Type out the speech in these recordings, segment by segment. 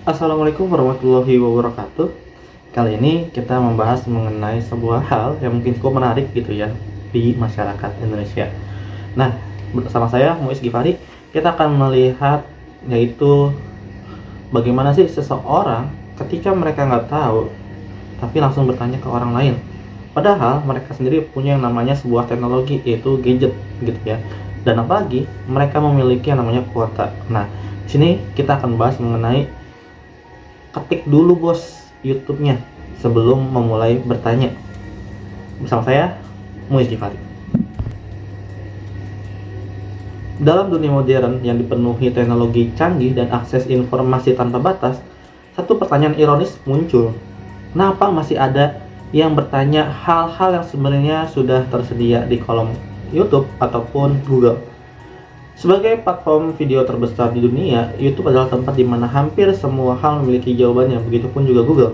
Assalamualaikum warahmatullahi wabarakatuh. Kali ini kita membahas mengenai sebuah hal yang mungkin cukup menarik gitu ya di masyarakat Indonesia. Nah, bersama saya Muiz Gifari, kita akan melihat yaitu bagaimana sih seseorang ketika mereka nggak tahu tapi langsung bertanya ke orang lain. Padahal mereka sendiri punya yang namanya sebuah teknologi yaitu gadget gitu ya. Dan apalagi mereka memiliki yang namanya kuota. Nah, di sini kita akan bahas mengenai ketik dulu bos YouTube-nya sebelum memulai bertanya. Bersama saya Muiz Gifari. Dalam dunia modern yang dipenuhi teknologi canggih dan akses informasi tanpa batas, satu pertanyaan ironis muncul. Kenapa masih ada yang bertanya hal-hal yang sebenarnya sudah tersedia di kolom YouTube ataupun Google? Sebagai platform video terbesar di dunia, YouTube adalah tempat di mana hampir semua hal memiliki jawabannya, begitupun juga Google.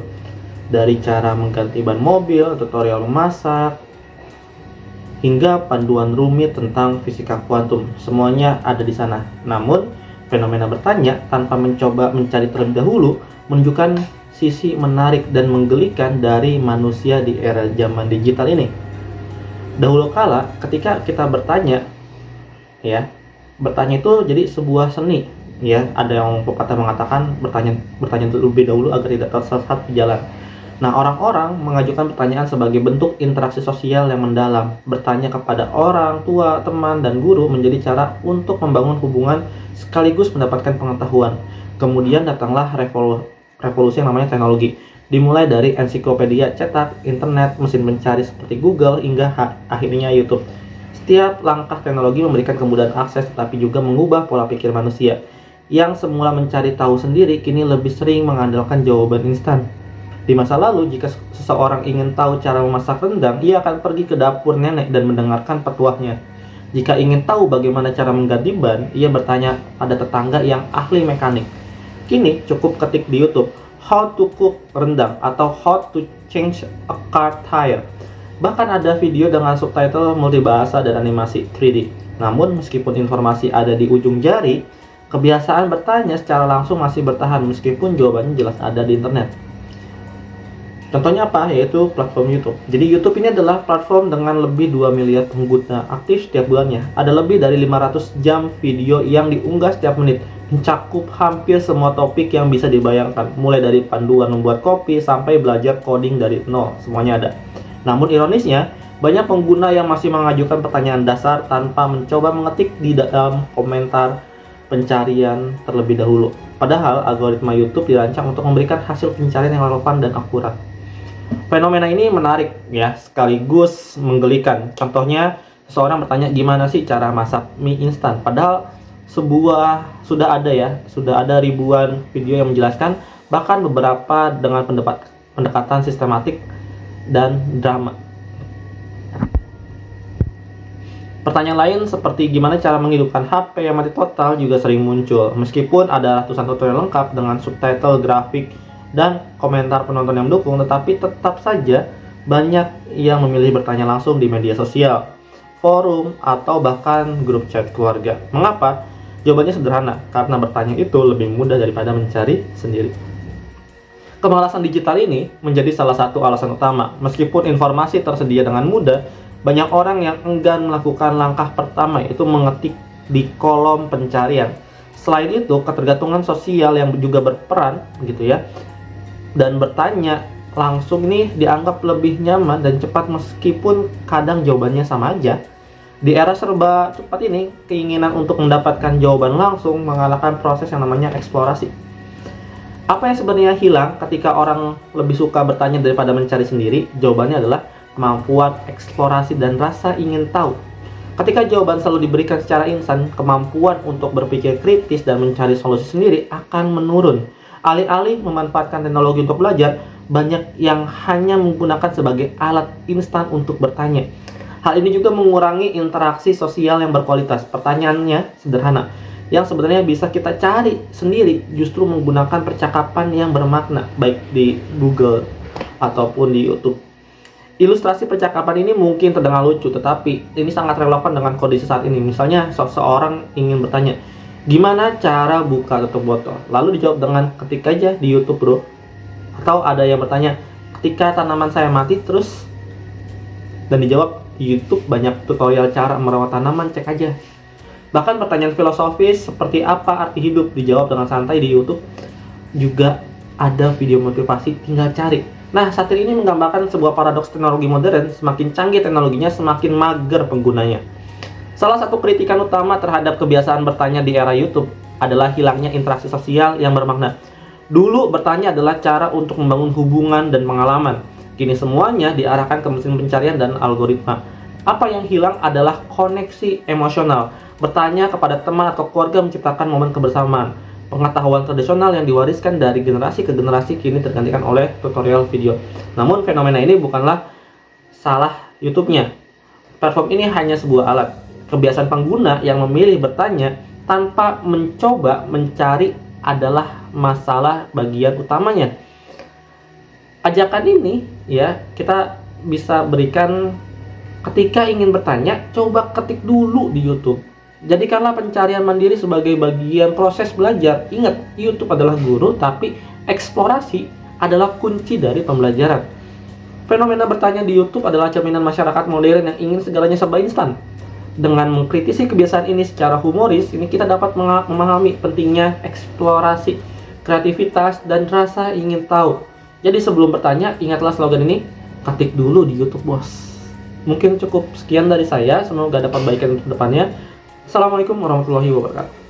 Dari cara mengganti ban mobil, tutorial memasak, hingga panduan rumit tentang fisika kuantum, semuanya ada di sana. Namun, fenomena bertanya tanpa mencoba mencari terlebih dahulu menunjukkan sisi menarik dan menggelikan dari manusia di era zaman digital ini. Dahulu kala, ketika kita bertanya, bertanya itu jadi sebuah seni, ya. Ada yang pepatah mengatakan bertanya terlebih dahulu agar tidak tersesat di jalan. Nah, orang-orang mengajukan pertanyaan sebagai bentuk interaksi sosial yang mendalam. Bertanya kepada orang tua, teman, dan guru menjadi cara untuk membangun hubungan sekaligus mendapatkan pengetahuan. Kemudian datanglah revolusi yang namanya teknologi. Dimulai dari ensiklopedia cetak, internet, mesin pencari seperti Google, hingga akhirnya YouTube. Setiap langkah teknologi memberikan kemudahan akses tetapi juga mengubah pola pikir manusia. Yang semula mencari tahu sendiri kini lebih sering mengandalkan jawaban instan. Di masa lalu, jika seseorang ingin tahu cara memasak rendang, ia akan pergi ke dapur nenek dan mendengarkan petuahnya. Jika ingin tahu bagaimana cara mengganti ban, ia bertanya pada tetangga yang ahli mekanik. Kini cukup ketik di YouTube, how to cook rendang atau how to change a car tire. Bahkan ada video dengan subtitle multibahasa dan animasi 3D. Namun meskipun informasi ada di ujung jari, kebiasaan bertanya secara langsung masih bertahan meskipun jawabannya jelas ada di internet. Contohnya apa? Yaitu platform YouTube. Jadi YouTube ini adalah platform dengan lebih 2 miliar pengguna aktif setiap bulannya. Ada lebih dari 500 jam video yang diunggah setiap menit, mencakup hampir semua topik yang bisa dibayangkan, mulai dari panduan membuat kopi sampai belajar coding dari nol, semuanya ada. Namun ironisnya, banyak pengguna yang masih mengajukan pertanyaan dasar tanpa mencoba mengetik di dalam komentar pencarian terlebih dahulu. Padahal algoritma YouTube dirancang untuk memberikan hasil pencarian yang relevan dan akurat. Fenomena ini menarik ya, sekaligus menggelikan. Contohnya, seseorang bertanya gimana sih cara masak mie instan. Padahal sudah ada ribuan video yang menjelaskan, bahkan beberapa dengan pendekatan sistematik dan drama. Pertanyaan lain seperti gimana cara menghidupkan HP yang mati total juga sering muncul. Meskipun ada ratusan tutorial lengkap dengan subtitle, grafik, dan komentar penonton yang mendukung, tetapi tetap saja banyak yang memilih bertanya langsung di media sosial, forum, atau bahkan grup chat keluarga. Mengapa? Jawabannya sederhana, karena bertanya itu lebih mudah daripada mencari sendiri. Kemalasan digital ini menjadi salah satu alasan utama. Meskipun informasi tersedia dengan mudah, banyak orang yang enggan melakukan langkah pertama, yaitu mengetik di kolom pencarian. Selain itu, ketergantungan sosial yang juga berperan gitu ya. Dan bertanya langsung ini dianggap lebih nyaman dan cepat meskipun kadang jawabannya sama aja. Di era serba cepat ini, keinginan untuk mendapatkan jawaban langsung mengalahkan proses yang namanya eksplorasi. Apa yang sebenarnya hilang ketika orang lebih suka bertanya daripada mencari sendiri? Jawabannya adalah kemampuan eksplorasi dan rasa ingin tahu. Ketika jawaban selalu diberikan secara instan, kemampuan untuk berpikir kritis dan mencari solusi sendiri akan menurun. Alih-alih memanfaatkan teknologi untuk belajar, banyak yang hanya menggunakan sebagai alat instan untuk bertanya. Hal ini juga mengurangi interaksi sosial yang berkualitas. Pertanyaannya sederhana, yang sebenarnya bisa kita cari sendiri justru menggunakan percakapan yang bermakna, baik di Google ataupun di YouTube. Ilustrasi percakapan ini mungkin terdengar lucu, tetapi ini sangat relevan dengan kondisi saat ini. Misalnya, seseorang ingin bertanya, Gimana cara buka tutup botol? Lalu dijawab dengan ketik aja di YouTube, bro. Atau ada yang bertanya, ketika tanaman saya mati terus, dan dijawab di YouTube banyak tutorial cara merawat tanaman, cek aja. Bahkan pertanyaan filosofis seperti apa arti hidup dijawab dengan santai di YouTube. Juga ada video motivasi, tinggal cari. Nah, satir ini menggambarkan sebuah paradoks teknologi modern. Semakin canggih teknologinya, semakin mager penggunanya. Salah satu kritikan utama terhadap kebiasaan bertanya di era YouTube adalah hilangnya interaksi sosial yang bermakna. Dulu bertanya adalah cara untuk membangun hubungan dan pengalaman. Kini semuanya diarahkan ke mesin pencarian dan algoritma. Apa yang hilang adalah koneksi emosional. Bertanya kepada teman atau keluarga menciptakan momen kebersamaan. Pengetahuan tradisional yang diwariskan dari generasi ke generasi kini tergantikan oleh tutorial video. Namun fenomena ini bukanlah salah YouTube-nya. Platform ini hanya sebuah alat. Kebiasaan pengguna yang memilih bertanya tanpa mencoba mencari adalah masalah bagian utamanya. Ajakan ini ya kita bisa berikan ketika ingin bertanya, coba ketik dulu di YouTube. Jadikanlah pencarian mandiri sebagai bagian proses belajar. Ingat, YouTube adalah guru, tapi eksplorasi adalah kunci dari pembelajaran. Fenomena bertanya di YouTube adalah cerminan masyarakat modern yang ingin segalanya serba instan. Dengan mengkritisi kebiasaan ini secara humoris, ini kita dapat memahami pentingnya eksplorasi, kreativitas, dan rasa ingin tahu. Jadi sebelum bertanya, ingatlah slogan ini, ketik dulu di YouTube, bos. Mungkin cukup sekian dari saya, semoga dapat baikkan untuk depannya. Assalamualaikum warahmatullahi wabarakatuh.